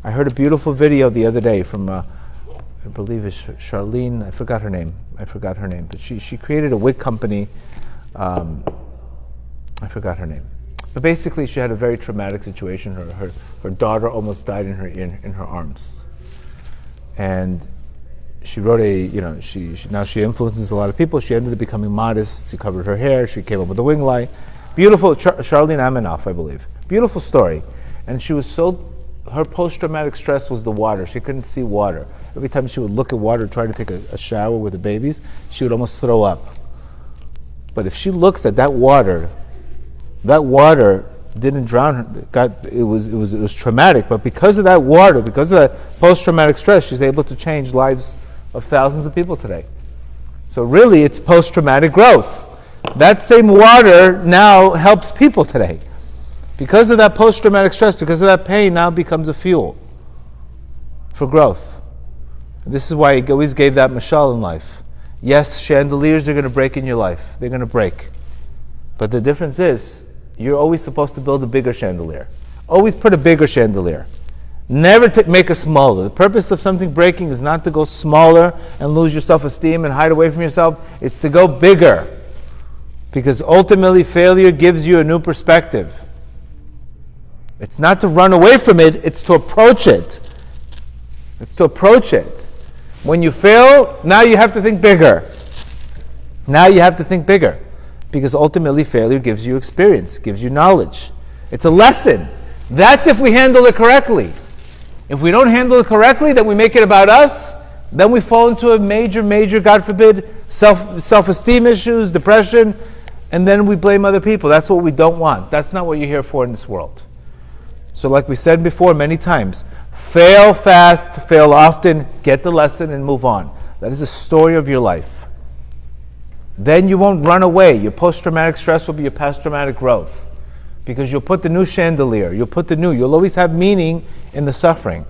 I heard a beautiful video the other day from, I believe it's Charlene, I forgot her name, but she created a wig company, I forgot her name. But basically she had a very traumatic situation. Her daughter almost died in her arms. And she wrote now she influences a lot of people. She ended up becoming modest. She covered her hair. She came up with a wing light. Beautiful, Charlene Amanoff, I believe. Beautiful story. And she was her post-traumatic stress was the water. She couldn't see water. Every time she would look at water, try to take a shower with the babies, she would almost throw up. But if she looks at that water didn't drown her. It was traumatic, but because of that water, because of that post-traumatic stress, she's able to change lives of thousands of people today. So really, it's post-traumatic growth. That same water now helps people today. Because of that post-traumatic stress, because of that pain, now becomes a fuel for growth. And this is why he always gave that mashal in life. Yes, chandeliers are going to break in your life. They're going to break. But the difference is, you're always supposed to build a bigger chandelier. Always put a bigger chandelier. Never make a smaller. The purpose of something breaking is not to go smaller and lose your self-esteem and hide away from yourself. It's to go bigger. Because ultimately failure gives you a new perspective. It's not to run away from it, it's to approach it. It's to approach it. When you fail, now you have to think bigger. Now you have to think bigger. Because ultimately failure gives you experience, gives you knowledge. It's a lesson. That's if we handle it correctly. If we don't handle it correctly, then we make it about us, then we fall into a major, God forbid, self-esteem issues, depression, and then we blame other people. That's what we don't want. That's not what you're here for in this world. So like we said before many times, fail fast, fail often, get the lesson and move on. That is the story of your life. Then you won't run away. Your post-traumatic stress will be your past-traumatic growth. Because you'll put the new chandelier, you'll always have meaning in the suffering.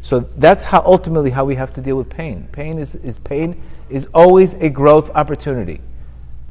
So that's ultimately how we have to deal with pain. Pain is always a growth opportunity.